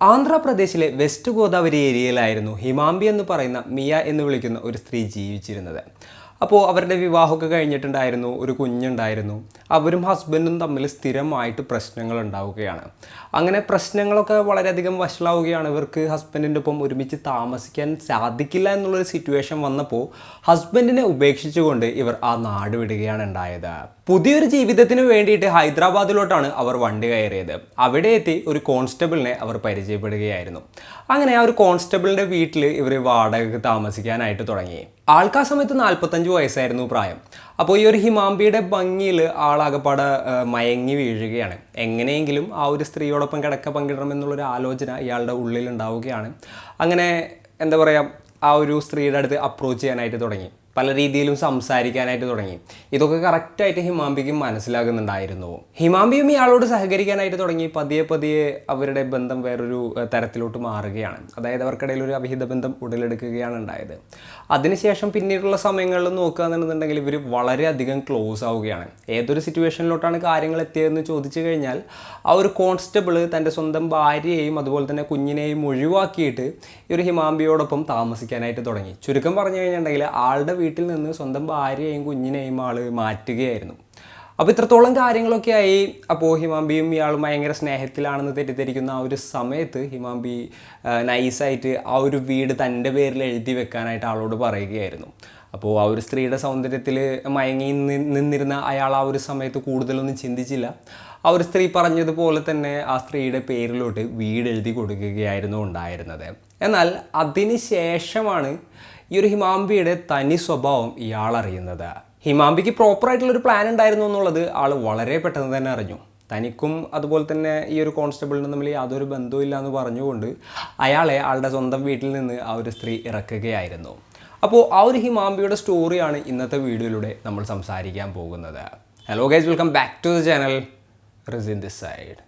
ആന്ധ്രാപ്രദേശിലെ വെസ്റ്റ് ഗോദാവരി ഏരിയയിലായിരുന്നു ഹിമാംബി എന്ന് പറയുന്ന മിയ എന്ന് വിളിക്കുന്ന ഒരു സ്ത്രീ ജീവിച്ചിരുന്നത്. അപ്പോൾ അവരുടെ വിവാഹമൊക്കെ കഴിഞ്ഞിട്ടുണ്ടായിരുന്നു, ഒരു കുഞ്ഞുണ്ടായിരുന്നു. അവരും ഹസ്ബൻഡും തമ്മിൽ സ്ഥിരമായിട്ട് പ്രശ്നങ്ങൾ ഉണ്ടാവുകയാണ്. അങ്ങനെ പ്രശ്നങ്ങളൊക്കെ വളരെയധികം വഷളാവുകയാണ്. ഇവർക്ക് ഹസ്ബൻഡിൻ്റെ ഒപ്പം ഒരുമിച്ച് താമസിക്കാൻ സാധിക്കില്ല എന്നുള്ളൊരു സിറ്റുവേഷൻ വന്നപ്പോൾ ഹസ്ബൻഡിനെ ഉപേക്ഷിച്ചുകൊണ്ട് ഇവർ ആ നാട് വിടുകയാണ് ഉണ്ടായത്. പുതിയൊരു ജീവിതത്തിന് വേണ്ടിയിട്ട് ഹൈദരാബാദിലോട്ടാണ് അവർ വണ്ടി കയറിയത്. അവിടെ എത്തി ഒരു കോൺസ്റ്റബിളിനെ അവർ പരിചയപ്പെടുകയായിരുന്നു. അങ്ങനെ ആ ഒരു കോൺസ്റ്റബിളിൻ്റെ വീട്ടിൽ ഇവർ വാടകയ്ക്ക് താമസിക്കാനായിട്ട് തുടങ്ങി. ആൾക്കാ സമയത്ത് 45 വയസ്സായിരുന്നു പ്രായം. അപ്പോൾ ഈ ഒരു ഹിമാംബിയുടെ ഭംഗിയിൽ ആളാകപ്പാടെ മയങ്ങി വീഴുകയാണ്. എങ്ങനെയെങ്കിലും ആ ഒരു സ്ത്രീയോടൊപ്പം കിടക്ക പങ്കിടണമെന്നുള്ളൊരു ആലോചന ഇയാളുടെ ഉള്ളിൽ ഉണ്ടാവുകയാണ്. അങ്ങനെ എന്താ പറയുക, ആ ഒരു സ്ത്രീയുടെ അടുത്ത് അപ്രോച്ച് ചെയ്യാനായിട്ട് തുടങ്ങി. പല രീതിയിലും സംസാരിക്കാനായിട്ട് തുടങ്ങി. ഇതൊക്കെ കറക്റ്റായിട്ട് ഹിമാംബിക്ക് മനസ്സിലാകുന്നുണ്ടായിരുന്നു. ഹിമാംബിയും ഇയാളോട് സഹകരിക്കാനായിട്ട് തുടങ്ങി. പതിയെ പതിയെ അവരുടെ ബന്ധം വേറൊരു തരത്തിലോട്ട് മാറുകയാണ്. അതായത് അവർക്കിടയിൽ ഒരു അവിഹിത ബന്ധം ഉടലെടുക്കുകയാണ് ഉണ്ടായത്. അതിനുശേഷം പിന്നീടുള്ള സമയങ്ങളിൽ നോക്കുകയാണെന്നുണ്ടെങ്കിൽ ഇവർ വളരെയധികം ക്ലോസ് ആവുകയാണ്. ഏതൊരു സിറ്റുവേഷനിലോട്ടാണ് കാര്യങ്ങൾ എത്തിയതെന്ന് ചോദിച്ചു കഴിഞ്ഞാൽ ആ ഒരു കോൺസ്റ്റബിൾ തൻ്റെ സ്വന്തം ഭാര്യയെയും അതുപോലെ തന്നെ കുഞ്ഞിനെയും ഒഴിവാക്കിയിട്ട് ഈ ഒരു ഹിമാംബിയോടൊപ്പം താമസിക്കാനായിട്ട് തുടങ്ങി. ചുരുക്കം പറഞ്ഞു കഴിഞ്ഞിട്ടുണ്ടെങ്കിൽ ആളുടെ വീട്ടിൽ നിന്ന് സ്വന്തം ഭാര്യയെയും കുഞ്ഞിനെയും ആൾ മാറ്റുകയായിരുന്നു. അപ്പോൾ ഇത്രത്തോളം കാര്യങ്ങളൊക്കെ ആയി. അപ്പോൾ ഹിമാംബിയും ഇയാളും ഭയങ്കര സ്നേഹത്തിലാണെന്ന് തെറ്റിദ്ധരിക്കുന്ന ആ ഒരു സമയത്ത് ഹിമാംബി നൈസായിട്ട് ആ ഒരു വീട് തൻ്റെ പേരിൽ എഴുതി വെക്കാനായിട്ട് ആളോട് പറയുകയായിരുന്നു. അപ്പോൾ ആ ഒരു സ്ത്രീയുടെ സൗന്ദര്യത്തിൽ മയങ്ങി നിന്നിരുന്ന അയാൾ ആ ഒരു സമയത്ത് കൂടുതലൊന്നും ചിന്തിച്ചില്ല. ആ ഒരു സ്ത്രീ പറഞ്ഞതുപോലെ തന്നെ ആ സ്ത്രീയുടെ പേരിലോട്ട് വീട് എഴുതി കൊടുക്കുകയായിരുന്നു ഉണ്ടായിരുന്നത്. എന്നാൽ അതിന് ശേഷമാണ് ഈ ഒരു ഹിമാംബിയുടെ തനി സ്വഭാവം ഇയാൾ അറിയുന്നത്. ഹിമാംബിക്ക് പ്രോപ്പറായിട്ടുള്ളൊരു പ്ലാൻ ഉണ്ടായിരുന്നു എന്നുള്ളത് ആൾ വളരെ പെട്ടെന്ന് തന്നെ അറിഞ്ഞു. തനിക്കും അതുപോലെ തന്നെ ഈ ഒരു കോൺസ്റ്റബിളിനും തമ്മിൽ യാതൊരു ബന്ധവുമില്ല എന്ന് പറഞ്ഞുകൊണ്ട് അയാളെ ആളുടെ സ്വന്തം വീട്ടിൽ നിന്ന് ആ ഒരു സ്ത്രീ ഇറക്കുകയായിരുന്നു. അപ്പോൾ ആ ഒരു ഹിമാംബിയുടെ സ്റ്റോറിയാണ് ഇന്നത്തെ വീഡിയോയിലൂടെ നമ്മൾ സംസാരിക്കാൻ പോകുന്നത്. Hello guys, welcome back to the channel Rizin this side.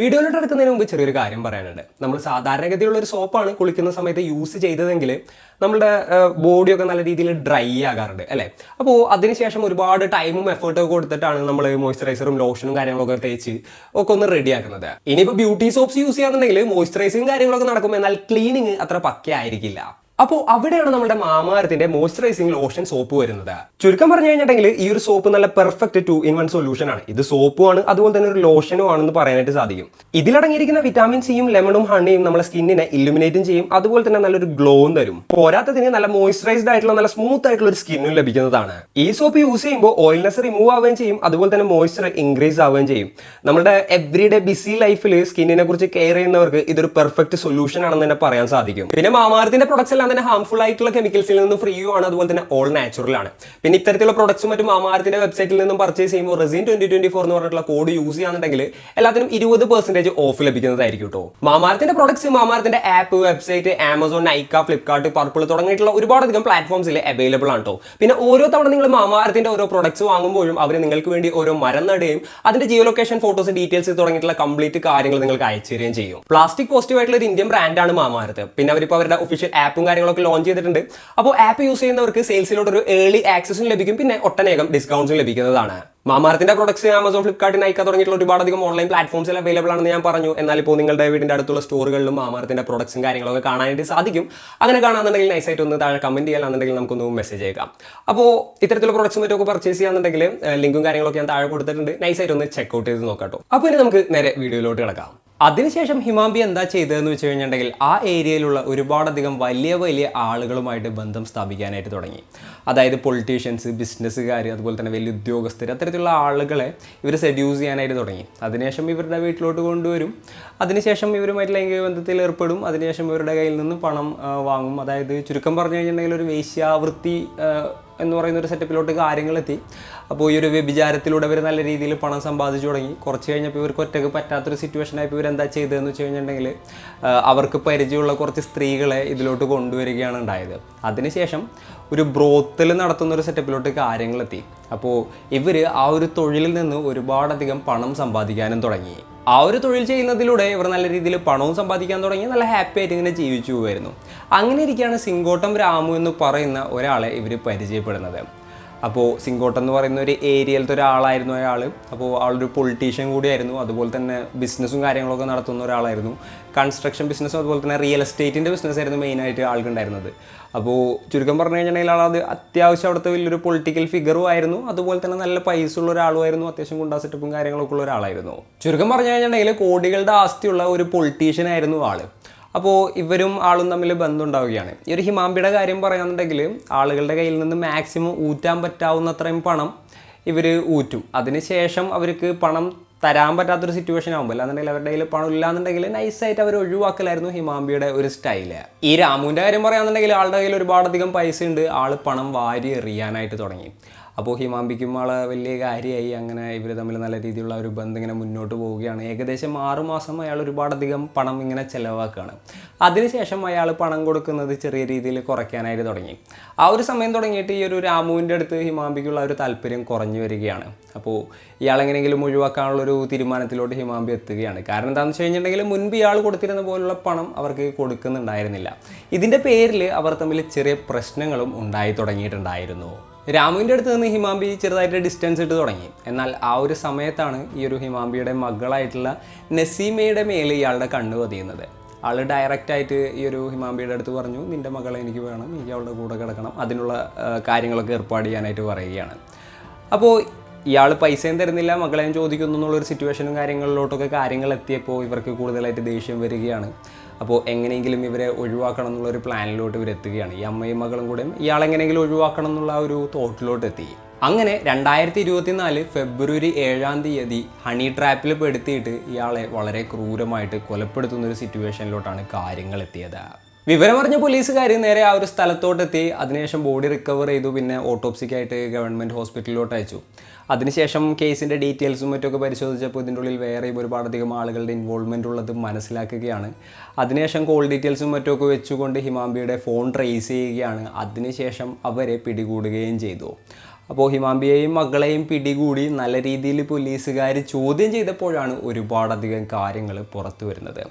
വീഡിയോയിലോട്ട് എടുക്കുന്നതിന് മുമ്പ് ചെറിയൊരു കാര്യം പറയാനുണ്ട്. നമ്മൾ സാധാരണഗതിയുള്ള ഒരു സോപ്പാണ് കുളിക്കുന്ന സമയത്ത് യൂസ് ചെയ്തതെങ്കിൽ നമ്മുടെ ബോഡിയൊക്കെ നല്ല രീതിയിൽ ഡ്രൈ ആകാറുണ്ട് അല്ലേ. അപ്പോൾ അതിനുശേഷം ഒരുപാട് ടൈമും എഫേർട്ടൊക്കെ കൊടുത്തിട്ടാണ് നമ്മൾ മോയ്സ്ചറൈസറും ലോഷനും കാര്യങ്ങളൊക്കെ തേച്ച് ഒക്കെ ഒന്ന് റെഡിയാക്കുന്നത്. ഇനിയിപ്പോൾ ബ്യൂട്ടി സോപ്സ് യൂസ് ചെയ്യാന്നുണ്ടെങ്കിൽ മോയ്സ്ചറൈസിങ് കാര്യങ്ങളൊക്കെ നടക്കും, എന്നാൽ ക്ലീനിങ് അത്ര പക്കയായിരിക്കില്ല. അപ്പോൾ അവിടെയാണ് നമ്മുടെ മാമാർത്തിൻ്റെ മോയ്സ്ചറൈസിങ് ലോഷൻ സോപ്പ് വരുന്നത്. ചുരുക്കം പറഞ്ഞു കഴിഞ്ഞിട്ടുണ്ടെങ്കിൽ ഈ ഒരു സോപ്പ് നല്ല പെർഫെക്റ്റ് 2-in-1 സൊല്യൂഷൻ ആണ്. ഇത് സോപ്പുമാണ് അതുപോലെ തന്നെ ഒരു ലോഷനും ആണെന്ന് പറയാനായിട്ട് സാധിക്കും. ഇതിലടങ്ങിയിരിക്കുന്ന വിറ്റാമിൻ സിയും ലെമണും ഹണിയും നമ്മുടെ സ്കിന്നിനെ ഇല്ലുമിനേറ്റും ചെയ്യും, അതുപോലെ തന്നെ നല്ലൊരു ഗ്ലോവും തരും. പോരാത്തതിന് നല്ല മോയ്സ്ചറൈസ്ഡ് ആയിട്ടുള്ള നല്ല സ്മൂത്ത് ആയിട്ടുള്ള ഒരു സ്കിന്നും ലഭിക്കുന്നതാണ്. ഈ സോപ്പ് യൂസ് ചെയ്യുമ്പോൾ ഓയിൽനെസ് റിമൂവ് ആവുകയും ചെയ്യും, അതുപോലെ തന്നെ മോയ്സ്ചർ ഇൻക്രീസ് ആവുകയും ചെയ്യും. നമ്മുടെ എവറിഡേ ബിസി ലൈഫിൽ സ്കിന്നിനെ കുറിച്ച് കെയർ ചെയ്യുന്നവർക്ക് ഇതൊരു പെർഫെക്റ്റ് സൊല്യൂഷൻ ആണെന്ന് തന്നെ പറയാൻ സാധിക്കും. പിന്നെ മാമാർത്തിന്റെ പ്രൊഡക്ട്സ് തന്നെ ഹാർംഫുൾ ആയിട്ടുള്ള കെമിക്കൽസിൽ നിന്ന് ഫ്രീ ആണ്, അതുപോലെ തന്നെ ഓൾ നാച്ചുറൽ ആണ്. പിന്നെ ഇത്തരത്തിലുള്ള പ്രൊഡക്ട്സും മറ്റും മാമാർത്തിന്റെ വെബ്സൈറ്റിൽ നിന്നും പർച്ചേസ് ചെയ്യുമ്പോൾ റെസിൻ 2024 എന്ന് പറഞ്ഞിട്ടുള്ള കോഡ് യൂസ് ചെയ്യാന്നുണ്ടെങ്കിൽ എല്ലാത്തിനും 20% ഓഫ് ലഭിക്കുന്നതായിരിക്കും കേട്ടോ. മാമാർത്തിന്റെ പ്രൊഡക്ട്സ് മാമാർത്തിന്റെ app, website, Amazon, Nykaa, Flipkart, Purplle തുടങ്ങിയിട്ടുള്ള ഒരുപാടധികം പ്ലാറ്റ്ഫോംസിൽ അവൈലബിൾ ആണ് കേട്ടോ. പിന്നെ ഓരോ തവണ നിങ്ങൾ മാമാർത്തിന്റെ ഓരോ പ്രൊഡക്ട്സ് വാങ്ങുമ്പോഴും അവർ നിങ്ങൾക്ക് വേണ്ടി ഓരോ മരം നടുകയും അതിന്റെ ജിയോ ലൊക്കേഷൻ ഫോട്ടോസ്, ഡീറ്റെയിൽസ് തുടങ്ങിയിട്ടുള്ള കംപ്ലീറ്റ് കാര്യങ്ങൾ നിങ്ങൾക്ക് അയച്ചു തരികയും ചെയ്യും. പ്ലാസ്റ്റിക് പോസിറ്റീവ് ആയിട്ടുള്ള ഒരു ഇന്ത്യൻ ബ്രാൻഡാണ് മാമാർത്ത്. പിന്നെ അവരിപ്പോൾ അവരുടെ ഒഫീഷ്യൽ ആപ്പും കാര്യങ്ങളൊക്കെ ലോഞ്ച് ചെയ്തിട്ടുണ്ട്. അപ്പോൾ ആപ്പ് യൂസ് ചെയ്യുന്നവർക്ക് സെയിൽസിലോട്ട് ഒരു ഏർലി ആക്സസും ലഭിക്കും, പിന്നെ ഒട്ടനേകം ഡിസ്കൗണ്ട്സും ലഭിക്കുന്നതാണ്. മാമാർത്തിന്റെ പ്രൊഡക്ട്സ് ആമസോൺ, ഫ്ലിപ്കാർട്ട്, നൈക്ക തുടങ്ങിയിട്ടുള്ള ഒരുപാടധികം ഓൺലൈൻ പ്ലാറ്റ്ഫോംസിൽ അവൈലബിൾ ആണെന്ന് ഞാൻ പറഞ്ഞു. എന്നാൽ ഇപ്പോൾ നിങ്ങളുടെ വീടിന്റെ അടുത്തുള്ള സ്റ്റോറുകളിലും മാമാർത്തിന്റെ പ്രൊഡക്ട്സും കാര്യങ്ങളൊക്കെ കാണാനായിട്ട് സാധിക്കും. അങ്ങനെ കാണാന്നുണ്ടെങ്കിൽ നൈസായിട്ട് ഒന്ന് താഴെ കമന്റ് ചെയ്യാന്നുണ്ടെങ്കിൽ നമുക്കൊന്ന് മെസ്സേജ് അയക്കാം. അപ്പോൾ ഇത്തരത്തിലുള്ള പ്രൊഡക്ട്സും മറ്റൊക്കെ പർച്ചേസ് ചെയ്യാന്നുണ്ടെങ്കിൽ ലിങ്കും കാര്യങ്ങളൊക്കെ ഞാൻ താഴെ കൊടുത്തിട്ടുണ്ട്. നൈസായിട്ട് ഒന്ന് ചെക്ക്ഔട്ട് ചെയ്ത് നോക്കാട്ടോ. അപ്പോൾ ഇനി നമുക്ക് നേരെ വീഡിയോയിലോട്ട് കിടക്കാം. അതിനുശേഷം ഹിമാംബി എന്താ ചെയ്തതെന്ന് വെച്ച് കഴിഞ്ഞിട്ടുണ്ടെങ്കിൽ ആ ഏരിയയിലുള്ള ഒരുപാടധികം വലിയ വലിയ ആളുകളുമായിട്ട് ബന്ധം സ്ഥാപിക്കാനായിട്ട് തുടങ്ങി. അതായത് പൊളിറ്റീഷ്യൻസ്, ബിസിനസ്സുകാർ, അതുപോലെ തന്നെ വലിയ ഉദ്യോഗസ്ഥർ, അത്തരത്തിലുള്ള ആളുകളെ ഇവർ സെഡ്യൂസ് ചെയ്യാനായിട്ട് തുടങ്ങി. അതിനുശേഷം ഇവരുടെ വീട്ടിലോട്ട് കൊണ്ടുവരും. അതിനുശേഷം ഇവരുമായിട്ട് ലൈംഗിക ബന്ധത്തിൽ ഏർപ്പെടും. അതിനുശേഷം ഇവരുടെ കയ്യിൽ നിന്ന് പണം വാങ്ങും. അതായത് ചുരുക്കം പറഞ്ഞു കഴിഞ്ഞിട്ടുണ്ടെങ്കിൽ ഒരു വേശ്യാവൃത്തി എന്ന് പറയുന്ന ഒരു സെറ്റപ്പിലോട്ട് കാര്യങ്ങളെത്തി. അപ്പോൾ ഈ ഒരു വ്യഭിചാരത്തിലൂടെ ഇവർ നല്ല രീതിയിൽ പണം സമ്പാദിച്ചു തുടങ്ങി. കുറച്ച് കഴിഞ്ഞപ്പോൾ ഇവർക്ക് ഒറ്റയ്ക്ക് പറ്റാത്തൊരു സിറ്റുവേഷനായപ്പോൾ ഇവരെന്താ ചെയ്തതെന്ന് വെച്ച് കഴിഞ്ഞിട്ടുണ്ടെങ്കിൽ അവർക്ക് പരിചയമുള്ള കുറച്ച് സ്ത്രീകളെ ഇതിലോട്ട് കൊണ്ടുവരികയാണ് ഉണ്ടായത്. അതിനുശേഷം ഒരു ബ്രോത്തൽ നടത്തുന്ന ഒരു സെറ്റപ്പിലോട്ട് കാര്യങ്ങളെത്തി. അപ്പോൾ ഇവർ ആ ഒരു തൊഴിലിൽ നിന്ന് ഒരുപാടധികം പണം സമ്പാദിക്കാനും തുടങ്ങി. ആ ഒരു തൊഴിൽ ചെയ്യുന്നതിലൂടെ ഇവർ നല്ല രീതിയിൽ പണവും സമ്പാദിക്കാൻ തുടങ്ങി. നല്ല ഹാപ്പി ആയിട്ട് ഇങ്ങനെ ജീവിച്ചു പോകുമായിരുന്നു. അങ്ങനെ ഇരിക്കുകയാണ് സിങ്കോട്ടം രാമു എന്ന് പറയുന്ന ഒരാളെ ഇവർ പരിചയപ്പെടുന്നത്. അപ്പോൾ സിങ്കോട്ടൻ എന്ന് പറയുന്ന ഒരു ഏരിയയിലത്തെ ഒരാളായിരുന്നു അയാൾ. അപ്പോൾ ആളൊരു പൊളിറ്റീഷ്യൻ കൂടിയായിരുന്നു, അതുപോലെ തന്നെ ബിസിനസ്സും കാര്യങ്ങളൊക്കെ നടത്തുന്ന ഒരാളായിരുന്നു. കൺസ്ട്രക്ഷൻ ബിസിനസ്സും അതുപോലെ തന്നെ റിയൽ എസ്റ്റേറ്റിൻ്റെ ബിസിനസ്സായിരുന്നു മെയിനായിട്ട് ആൾക്കുണ്ടായിരുന്നത്. അപ്പോൾ ചുരുക്കം പറഞ്ഞു കഴിഞ്ഞിട്ടുണ്ടെങ്കിൽ ആളത് അത്യാവശ്യം അവിടുത്തെ വലിയൊരു പൊളിറ്റിക്കൽ ഫിഗറും ആയിരുന്നു, അതുപോലെ തന്നെ നല്ല പൈസ ഉള്ള ഒരാളുമായിരുന്നു, അത്യാവശ്യം ഗുണ്ടാ സെറ്റപ്പും കാര്യങ്ങളൊക്കെ ഉള്ള ഒരാളായിരുന്നു. ചുരുക്കം പറഞ്ഞു കഴിഞ്ഞിട്ടുണ്ടെങ്കിൽ കോടികളുടെ ആസ്തിയുള്ള ഒരു പൊളിറ്റീഷ്യൻ ആയിരുന്നു ആൾ. അപ്പോൾ ഇവരും ആളും തമ്മിൽ ബന്ധമുണ്ടാവുകയാണ്. ഈ ഒരു ഹിമാംബിയുടെ കാര്യം പറയുകയാണെന്നുണ്ടെങ്കിൽ ആളുകളുടെ കയ്യിൽ നിന്ന് മാക്സിമം ഊറ്റാൻ പറ്റാവുന്നത്രയും പണം ഇവർ ഊറ്റും. അതിനുശേഷം അവർക്ക് പണം തരാൻ പറ്റാത്തൊരു സിറ്റുവേഷൻ ആകുമ്പോൾ, അല്ലാന്നുണ്ടെങ്കിൽ അവരുടെ കയ്യിൽ പണം ഇല്ലാന്നുണ്ടെങ്കിൽ നൈസായിട്ട് അവർ ഒഴിവാക്കലായിരുന്നു ഹിമാംബിയുടെ ഒരു സ്റ്റൈല്. ഈ രാമുവിൻ്റെ കാര്യം പറയുകയാണെന്നുണ്ടെങ്കിൽ ആളുടെ കയ്യിൽ ഒരുപാടധികം പൈസ ഉണ്ട്, ആൾ പണം വാരി എറിയാനായിട്ട് തുടങ്ങി. അപ്പോൾ ഹിമാംബിക്കും ആളെ വലിയ കാര്യമായി. അങ്ങനെ ഇവർ തമ്മിൽ നല്ല രീതിയിലുള്ള ഒരു ബന്ധം ഇങ്ങനെ മുന്നോട്ട് പോവുകയാണ്. ഏകദേശം 6 മാസം അയാൾ ഒരുപാടധികം പണം ഇങ്ങനെ ചിലവാക്കുകയാണ്. അതിനുശേഷം അയാൾ പണം കൊടുക്കുന്നത് ചെറിയ രീതിയിൽ കുറയ്ക്കാനായിട്ട് തുടങ്ങി. ആ ഒരു സമയം തുടങ്ങിയിട്ട് ഈ ഒരു രാമുവിൻ്റെ അടുത്ത് ഹിമാംബിക്കുള്ള ഒരു താല്പര്യം കുറഞ്ഞു വരികയാണ്. അപ്പോൾ ഇയാളെങ്ങനെയെങ്കിലും ഒഴിവാക്കാനുള്ളൊരു തീരുമാനത്തിലോട്ട് ഹിമാംബി എത്തുകയാണ്. കാരണം എന്താണെന്ന് വെച്ച് കഴിഞ്ഞിട്ടുണ്ടെങ്കിൽ മുൻപ് ഇയാൾ കൊടുത്തിരുന്ന പോലുള്ള പണം അവർക്ക് കൊടുക്കുന്നുണ്ടായിരുന്നില്ല. ഇതിൻ്റെ പേരിൽ അവർ തമ്മിൽ ചെറിയ പ്രശ്നങ്ങളും ഉണ്ടായി തുടങ്ങിയിട്ടുണ്ടായിരുന്നു. രാമുവിൻ്റെ അടുത്ത് നിന്ന് ഹിമാംബി ചെറുതായിട്ട് ഡിസ്റ്റൻസ് ഇട്ട് തുടങ്ങി. എന്നാൽ ആ ഒരു സമയത്താണ് ഈ ഒരു ഹിമാംബിയുടെ മകളായിട്ടുള്ള നസീമയുടെ മേലെ ഇയാളുടെ കണ്ണ് പതിയുന്നത്. ആൾ ഡയറക്റ്റായിട്ട് ഈ ഒരു ഹിമാംബിയുടെ അടുത്ത് പറഞ്ഞു, നിൻ്റെ മകളെ എനിക്ക് വേണം, എനിക്ക് അവളുടെ കൂടെ കിടക്കണം, അതിനുള്ള കാര്യങ്ങളൊക്കെ ഏർപ്പാട് ചെയ്യാനായിട്ട് പറയുകയാണ്. അപ്പോൾ ഇയാൾ പൈസയും തരുന്നില്ല, മകളെയും ചോദിക്കുന്നു എന്നുള്ളൊരു സിറ്റുവേഷനും കാര്യങ്ങളിലോട്ടൊക്കെ കാര്യങ്ങൾ എത്തിയപ്പോൾ ഇവർക്ക് കൂടുതലായിട്ട് ദേഷ്യം വരികയാണ്. അപ്പോൾ എങ്ങനെയെങ്കിലും ഇവരെ ഒഴിവാക്കണം എന്നുള്ളൊരു പ്ലാനിലോട്ട് ഇവരെത്തുകയാണ്. ഈ അമ്മയും മകളും കൂടെ ഇയാളെങ്ങനെയെങ്കിലും ഒഴിവാക്കണം എന്നുള്ള ഒരു തോട്ടിലോട്ട് എത്തി. അങ്ങനെ 2024 ഫെബ്രുവരി 7-ാം തീയതി ഹണി ട്രാപ്പിൽ പെടുത്തിയിട്ട് ഇയാളെ വളരെ ക്രൂരമായിട്ട് കൊലപ്പെടുത്തുന്നൊരു സിറ്റുവേഷനിലോട്ടാണ് കാര്യങ്ങൾ എത്തിയത്. വിവരമറിഞ്ഞ പോലീസുകാർ നേരെ ആ ഒരു സ്ഥലത്തോട്ടെത്തി. അതിനുശേഷം ബോഡി റിക്കവർ ചെയ്തു. പിന്നെ ഓട്ടോപ്സിക്കായിട്ട് ഗവൺമെൻറ് ഹോസ്പിറ്റലിലോട്ട് അയച്ചു. അതിനുശേഷം കേസിൻ്റെ ഡീറ്റെയിൽസും മറ്റൊക്കെ പരിശോധിച്ചപ്പോൾ ഇതിൻ്റെ ഉള്ളിൽ വേറെയും ഒരുപാടധികം ആളുകളുടെ ഇൻവോൾവ്മെൻ്റ് ഉള്ളത് മനസ്സിലാക്കുകയാണ്. അതിനുശേഷം കോൾ ഡീറ്റെയിൽസും മറ്റൊക്കെ വെച്ചുകൊണ്ട് ഹിമാംബിയുടെ ഫോൺ ട്രേസ് ചെയ്യുകയാണ്. അതിനുശേഷം അവരെ പിടികൂടുകയും ചെയ്തു. അപ്പോൾ ഹിമാംബിയെയും മകളെയും പിടികൂടി നല്ല രീതിയിൽ പോലീസുകാർ ചോദ്യം ചെയ്തപ്പോഴാണ് ഒരുപാടധികം കാര്യങ്ങൾ പുറത്തു വരുന്നത്.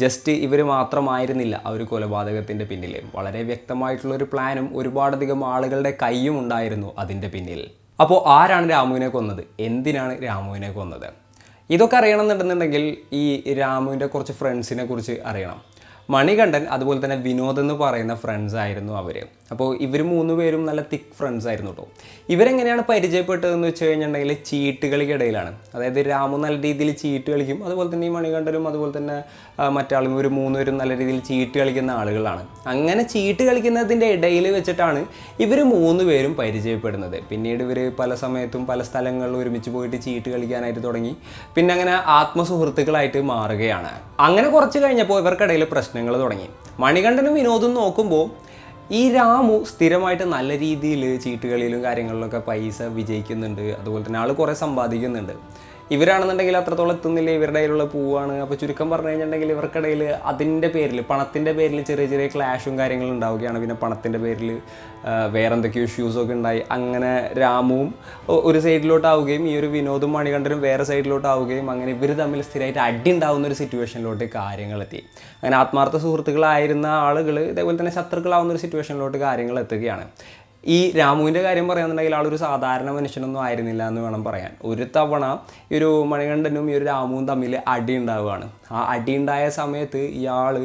ജസ്റ്റ് ഇവർ മാത്രമായിരുന്നില്ല ആ ഒരു കൊലപാതകത്തിൻ്റെ പിന്നിൽ. വളരെ വ്യക്തമായിട്ടുള്ളൊരു പ്ലാനും ഒരുപാടധികം ആളുകളുടെ കൈയും ഉണ്ടായിരുന്നു അതിൻ്റെ പിന്നിൽ. അപ്പോൾ ആരാണ് രാമുവിനെ കൊന്നത്, എന്തിനാണ് രാമുവിനെ കൊന്നത്, ഇതൊക്കെ അറിയണമെന്നുണ്ടെന്നുണ്ടെങ്കിൽ ഈ രാമുവിൻ്റെ കുറച്ച് ഫ്രണ്ട്സിനെ കുറിച്ച് അറിയണം. മണികണ്ഠൻ അതുപോലെ തന്നെ വിനോദ് എന്ന് പറയുന്ന ഫ്രണ്ട്സ് ആയിരുന്നു അവർ. അപ്പോൾ ഇവർ 3 പേരും നല്ല തിക്ക് ഫ്രണ്ട്സ് ആയിരുന്നു കേട്ടോ. ഇവരെങ്ങനെയാണ് പരിചയപ്പെട്ടതെന്ന് വെച്ച് കഴിഞ്ഞിട്ടുണ്ടെങ്കിൽ ചീട്ടുകളിക്കിടയിലാണ്. അതായത് രാമു നല്ല രീതിയിൽ ചീട്ട് കളിക്കും, അതുപോലെ തന്നെ ഈ മണികണ്ഠനും അതുപോലെ തന്നെ മറ്റാളും ഇവർ 3 പേരും നല്ല രീതിയിൽ ചീട്ട് കളിക്കുന്ന ആളുകളാണ്. അങ്ങനെ ചീട്ട് കളിക്കുന്നതിൻ്റെ ഇടയിൽ വെച്ചിട്ടാണ് ഇവർ 3 പേരും പരിചയപ്പെടുന്നത്. പിന്നീട് ഇവർ പല സമയത്തും പല സ്ഥലങ്ങളിലും ഒരുമിച്ച് പോയിട്ട് ചീട്ട് കളിക്കാനായിട്ട് തുടങ്ങി. പിന്നെ അങ്ങനെ ആത്മസുഹൃത്തുക്കളായിട്ട് മാറുകയാണ്. അങ്ങനെ കുറച്ച് കഴിഞ്ഞപ്പോൾ ഇവർക്കിടയിൽ പ്രശ്നങ്ങൾ തുടങ്ങി. മണികണ്ഠനും വിനോദും നോക്കുമ്പോൾ ഈ രാമു സ്ഥിരമായിട്ട് നല്ല രീതിയിൽ ചീട്ടുകളിലും കാര്യങ്ങളിലൊക്കെ പൈസ വിജയിക്കുന്നുണ്ട്, അതുപോലെ തന്നെ ആൾ കുറേ സമ്പാദിക്കുന്നുണ്ട്. ഇവരാണെന്നുണ്ടെങ്കിൽ അത്രത്തോളം എത്തുന്നില്ല, ഇവരുടെ കയ്യിലുള്ള പൂവാണ്. അപ്പോൾ ചുരുക്കം പറഞ്ഞു കഴിഞ്ഞിട്ടുണ്ടെങ്കിൽ ഇവർക്കിടയിൽ അതിൻ്റെ പേരിൽ പണത്തിൻ്റെ പേരിൽ ചെറിയ ചെറിയ ക്ലാഷും കാര്യങ്ങളും ഉണ്ടാവുകയാണ്. പിന്നെ പണത്തിൻ്റെ പേരിൽ വേറെ എന്തൊക്കെയോ ഇഷ്യൂസൊക്കെ ഉണ്ടായി. അങ്ങനെ രാമുവും ഒരു സൈഡിലോട്ടാവുകയും ഈ ഒരു വിനോദും മണികണ്ഠനും വേറെ സൈഡിലോട്ടാവുകയും അങ്ങനെ ഇവർ തമ്മിൽ സ്ഥിരമായിട്ട് അടി ഉണ്ടാവുന്ന ഒരു സിറ്റുവേഷനിലോട്ട് കാര്യങ്ങളെത്തി. അങ്ങനെ ആത്മാർത്ഥ സുഹൃത്തുക്കളായിരുന്ന ആളുകൾ ഇതേപോലെ തന്നെ ശത്രുക്കളാവുന്ന ഒരു സിറ്റുവേഷനിലോട്ട് കാര്യങ്ങൾ എത്തുകയാണ്. ഈ രാമുവിൻ്റെ കാര്യം പറയുകയാണെന്നുണ്ടെങ്കിൽ ആളൊരു സാധാരണ മനുഷ്യനൊന്നും ആയിരുന്നില്ല എന്ന് വേണം പറയാൻ. ഒരു തവണ ഈ ഒരു മണികണ്ഠനും ഈ ഒരു രാമുവും തമ്മിൽ അടി ഉണ്ടാവുകയാണ്. ആ അടി ഉണ്ടായ സമയത്ത് ഇയാൾ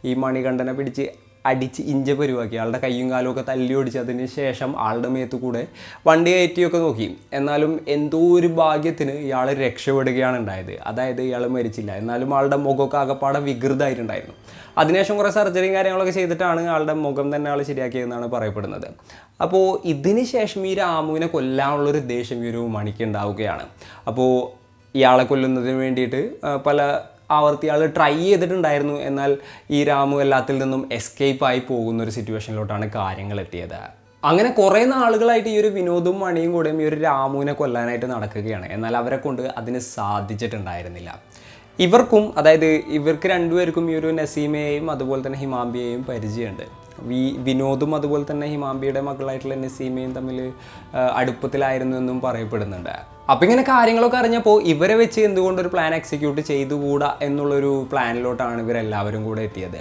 ഈ മണികണ്ഠനെ പിടിച്ച് അടിച്ച് ഇഞ്ച പരിവാക്കി. ആളുടെ കയ്യും കാലും ഒക്കെ തല്ലി ഓടിച്ചതിന് ശേഷം ആളുടെ മേത്ത് കൂടെ വണ്ടി കയറ്റിയൊക്കെ നോക്കി. എന്നാലും എന്തോ ഒരു ഭാഗ്യത്തിന് ഇയാൾ രക്ഷപ്പെടുകയാണ് ഉണ്ടായത്. അതായത് ഇയാൾ മരിച്ചില്ല, എന്നാലും ആളുടെ മുഖമൊക്കെ ആകപ്പാടെ വികൃതമായിട്ടുണ്ടായിരുന്നു. അതിനുശേഷം കുറേ സർജറിയും കാര്യങ്ങളൊക്കെ ചെയ്തിട്ടാണ് ആളുടെ മുഖം തന്നെ ആൾ ശരിയാക്കിയതെന്നാണ് പറയപ്പെടുന്നത്. അപ്പോൾ ഇതിന് ശേഷം ഈ രാമുവിനെ കൊല്ലാനുള്ളൊരു ഉദ്ദേശം ഈ ഒരു മണിക്ക് ഉണ്ടാവുകയാണ്. അപ്പോൾ ഇയാളെ കൊല്ലുന്നതിന് വേണ്ടിയിട്ട് പല ആവർത്തി ആൾ ട്രൈ ചെയ്തിട്ടുണ്ടായിരുന്നു. എന്നാൽ ഈ രാമു എല്ലാത്തിൽ നിന്നും എസ്കേപ്പായി പോകുന്നൊരു സിറ്റുവേഷനിലോട്ടാണ് കാര്യങ്ങൾ എത്തിയത്. അങ്ങനെ കുറേ നാളുകളായിട്ട് ഈ ഒരു വിനോദും മണിയും കൂടെയും ഈ ഒരു രാമുവിനെ കൊല്ലാനായിട്ട് നടക്കുകയാണ്. എന്നാൽ അവരെ കൊണ്ട് അതിന് സാധിച്ചിട്ടുണ്ടായിരുന്നില്ല. ഇവർക്കും, അതായത് ഇവർക്ക് രണ്ടുപേർക്കും ഈ ഒരു നസീമയെയും അതുപോലെ തന്നെ ഹിമാംബിയെയും പരിചയമുണ്ട്. വിനോദും അതുപോലെ തന്നെ ഹിമാംബിയുടെ മകളായിട്ടുള്ള നസീമയും തമ്മിൽ അടുപ്പത്തിലായിരുന്നു എന്നും പറയപ്പെടുന്നുണ്ട്. അപ്പോൾ ഇങ്ങനെ കാര്യങ്ങളൊക്കെ അറിഞ്ഞപ്പോൾ ഇവരെ വെച്ച് എന്തുകൊണ്ടൊരു പ്ലാൻ എക്സിക്യൂട്ട് ചെയ്തുകൂടാ എന്നുള്ളൊരു പ്ലാനിലോട്ടാണ് ഇവരെല്ലാവരും കൂടെ എത്തിയത്.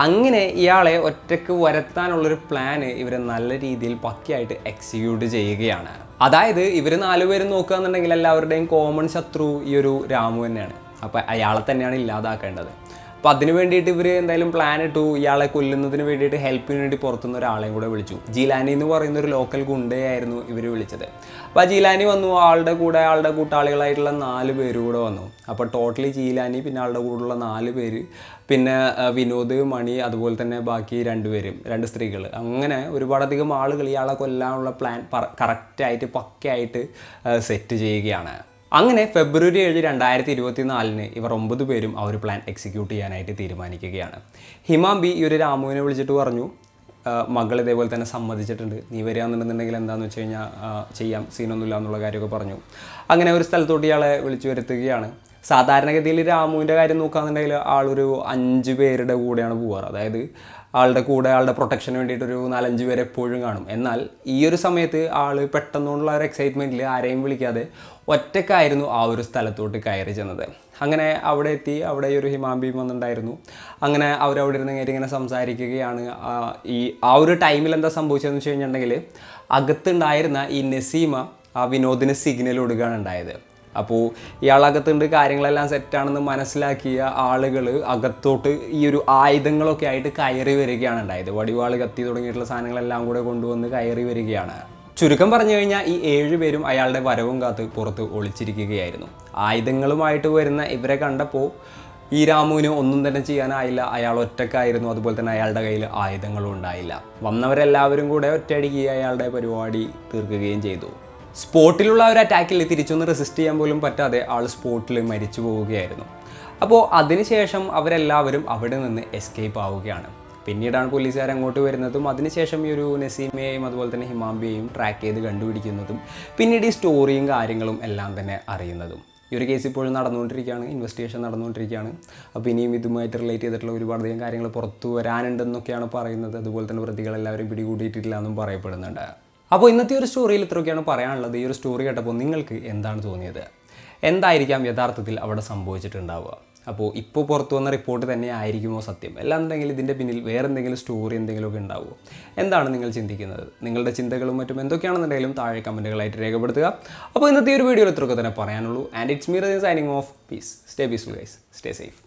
അങ്ങനെ ഇയാളെ ഒറ്റയ്ക്ക് വരുത്താനുള്ളൊരു പ്ലാന് ഇവർ നല്ല രീതിയിൽ പക്കയായിട്ട് എക്സിക്യൂട്ട് ചെയ്യുകയാണ്. അതായത് ഇവർ 4 പേരും നോക്കുകയെന്നുണ്ടെങ്കിൽ എല്ലാവരുടെയും കോമൺ ശത്രു ഈ ഒരു രാമു തന്നെയാണ്. അപ്പോൾ അയാളെ തന്നെയാണ് ഇല്ലാതാക്കേണ്ടത്. അപ്പോൾ അതിന് വേണ്ടിയിട്ട് ഇവർ എന്തായാലും പ്ലാൻ ഇട്ടു. ഇയാളെ കൊല്ലുന്നതിന് വേണ്ടിയിട്ട് ഹെൽപ്പിന് വേണ്ടി പുറത്തുനിന്ന് ഒരാളെയും കൂടെ വിളിച്ചു. ജീലാനി എന്ന് പറയുന്ന ഒരു ലോക്കൽ ഗുണ്ടയായിരുന്നു ഇവർ വിളിച്ചത്. അപ്പോൾ ജീലാനി വന്നു. ആളുടെ കൂട്ടാളികളായിട്ടുള്ള 4 പേര് കൂടെ വന്നു. അപ്പോൾ ടോട്ടലി ജീലാനി പിന്നെ ആളുടെ കൂടെയുള്ള 4 പേര്, പിന്നെ വിനോദ്, മണി, അതുപോലെ തന്നെ ബാക്കി 2 പേരും, 2 സ്ത്രീകൾ, അങ്ങനെ ഒരുപാടധികം ആളുകൾ ഇയാളെ കൊല്ലാനുള്ള പ്ലാൻ കറക്റ്റായിട്ട് പക്കയായിട്ട് സെറ്റ് ചെയ്യുകയാണ്. അങ്ങനെ ഫെബ്രുവരി 7, 2024 ഇവർ 9 പേരും ആ ഒരു പ്ലാൻ എക്സിക്യൂട്ട് ചെയ്യാനായിട്ട് തീരുമാനിക്കുകയാണ്. ഹിമാംബി ഈ ഒരു രാമുവിനെ വിളിച്ചിട്ട് പറഞ്ഞു, മകൾ ഇതേപോലെ തന്നെ സമ്മതിച്ചിട്ടുണ്ട്, നീ വരികയാണെന്നുണ്ടെന്നുണ്ടെങ്കിൽ എന്താണെന്ന് വെച്ച് കഴിഞ്ഞാൽ ചെയ്യാം, സീനൊന്നുമില്ല എന്നുള്ള കാര്യമൊക്കെ പറഞ്ഞു. അങ്ങനെ ഒരു സ്ഥലത്തോട്ട് ഇയാളെ വിളിച്ചു വരുത്തുകയാണ്. സാധാരണഗതിയിൽ രാമുവിൻ്റെ കാര്യം നോക്കുകയാണെന്നുണ്ടെങ്കിൽ ആളൊരു 5 പേരുടെ കൂടെയാണ് പോവാറ്. അതായത് ആളുടെ പ്രൊട്ടക്ഷന് വേണ്ടിയിട്ടൊരു 4-5 പേര് എപ്പോഴും കാണും. എന്നാൽ ഈ ഒരു സമയത്ത് ആൾ പെട്ടെന്നുള്ള ഒരു എക്സൈറ്റ്മെൻറ്റിൽ ആരെയും വിളിക്കാതെ ഒറ്റക്കായിരുന്നു ആ ഒരു സ്ഥലത്തോട്ട് കയറി ചെന്നത്. അങ്ങനെ അവിടെ എത്തി. അവിടെ ഈ ഒരു ഹിമാംബിയും വന്നിട്ടുണ്ടായിരുന്നു. അങ്ങനെ അവരവിടെ ഇരുന്ന് ഇങ്ങനെ സംസാരിക്കുകയാണ്. ആ ഒരു ടൈമിൽ എന്താ സംഭവിച്ചതെന്ന് വെച്ച് കഴിഞ്ഞിട്ടുണ്ടെങ്കിൽ അകത്തുണ്ടായിരുന്ന ഈ നസീമ ആ വിനോദിന് സിഗ്നൽ കൊടുക്കുകയാണ് ഉണ്ടായത്. അപ്പോൾ ഇയാളകത്തുണ്ട്, കാര്യങ്ങളെല്ലാം സെറ്റാണെന്ന് മനസ്സിലാക്കിയ ആളുകൾ അകത്തോട്ട് ഈ ഒരു ആയുധങ്ങളൊക്കെ ആയിട്ട് കയറി വരികയാണ് ഉണ്ടായത്. വടിവാൾ, കത്തി തുടങ്ങിയിട്ടുള്ള സാധനങ്ങളെല്ലാം കൂടെ കൊണ്ടുവന്ന് കയറി വരികയാണ്. ചുരുക്കം പറഞ്ഞു കഴിഞ്ഞാൽ ഈ 7 പേരും അയാളുടെ വരവും കാത്ത് പുറത്ത് ഒളിച്ചിരിക്കുകയായിരുന്നു. ആയുധങ്ങളുമായിട്ട് വരുന്ന ഇവരെ കണ്ടപ്പോൾ ഈ രാമുവിന് ഒന്നും തന്നെ ചെയ്യാനായില്ല. അയാൾ ഒറ്റക്കായിരുന്നു. അതുപോലെ തന്നെ അയാളുടെ കയ്യിൽ ആയുധങ്ങളും ഉണ്ടായില്ല. വന്നവരെല്ലാവരും കൂടെ ഒറ്റയടിക്ക് അയാളുടെ പരിപാടി തീർക്കുകയും ചെയ്തു. സ്പോട്ടിലുള്ള ഒരു അറ്റാക്കിൽ തിരിച്ചൊന്ന് റെസിസ്റ്റ് ചെയ്യാൻ പോലും പറ്റാതെ ആൾ സ്പോട്ടിൽ മരിച്ചു പോവുകയായിരുന്നു. അപ്പോൾ അതിനുശേഷം അവരെല്ലാവരും അവിടെ നിന്ന് എസ്കേപ്പ് ആവുകയാണ്. പിന്നീടാണ് പോലീസുകാർ അങ്ങോട്ട് വരുന്നതും അതിനുശേഷം ഈ ഒരു നസീമയെയും അതുപോലെ തന്നെ ഹിമാംബിയെയും ട്രാക്ക് ചെയ്ത് കണ്ടുപിടിക്കുന്നതും പിന്നീട് ഈ സ്റ്റോറിയും കാര്യങ്ങളും എല്ലാം തന്നെ അറിയുന്നതും. ഈ ഒരു കേസ് ഇപ്പോഴും നടന്നുകൊണ്ടിരിക്കുകയാണ്, ഇൻവെസ്റ്റിഗേഷൻ നടന്നുകൊണ്ടിരിക്കുകയാണ്. അപ്പോൾ ഇനിയും ഇതുമായിട്ട് റിലേറ്റ് ചെയ്തിട്ടുള്ള ഒരുപാടധികം കാര്യങ്ങൾ പുറത്തു വരാനുണ്ടെന്നൊക്കെയാണ് പറയുന്നത്. അതുപോലെ തന്നെ പ്രതികളെല്ലാവരും പിടികൂടിയിട്ടില്ല എന്നും പറയപ്പെടുന്നുണ്ട്. അപ്പോൾ ഇന്നത്തെ ഒരു സ്റ്റോറിയിൽ ഇത്രയൊക്കെയാണ് പറയാനുള്ളത്. ഈ ഒരു സ്റ്റോറി കേട്ടപ്പോൾ നിങ്ങൾക്ക് എന്താണ് തോന്നിയത്? എന്തായിരിക്കാം യഥാർത്ഥത്തിൽ അവിടെ സംഭവിച്ചിട്ടുണ്ടാവുക? അപ്പോൾ ഇപ്പോൾ പുറത്തു വന്ന റിപ്പോർട്ട് തന്നെ ആയിരിക്കുമോ സത്യം? അല്ലാന്നുണ്ടെങ്കിൽ ഇതിൻ്റെ പിന്നിൽ വേറെ എന്തെങ്കിലും സ്റ്റോറി എന്തെങ്കിലുമൊക്കെ ഉണ്ടാവുമോ? എന്താണ് നിങ്ങൾ ചിന്തിക്കുന്നത്? നിങ്ങളുടെ ചിന്തകളും മറ്റും എന്തൊക്കെയാണെന്നുണ്ടെങ്കിലും താഴെ കമൻറ്റുകളായിട്ട് രേഖപ്പെടുത്തുക. അപ്പോൾ ഇന്നത്തെ ഒരു വീഡിയോയിൽ ഇത്രയൊക്കെ തന്നെ പറയാനുള്ളൂ. And it's me signing off. Peace. Stay peaceful guys. Stay safe.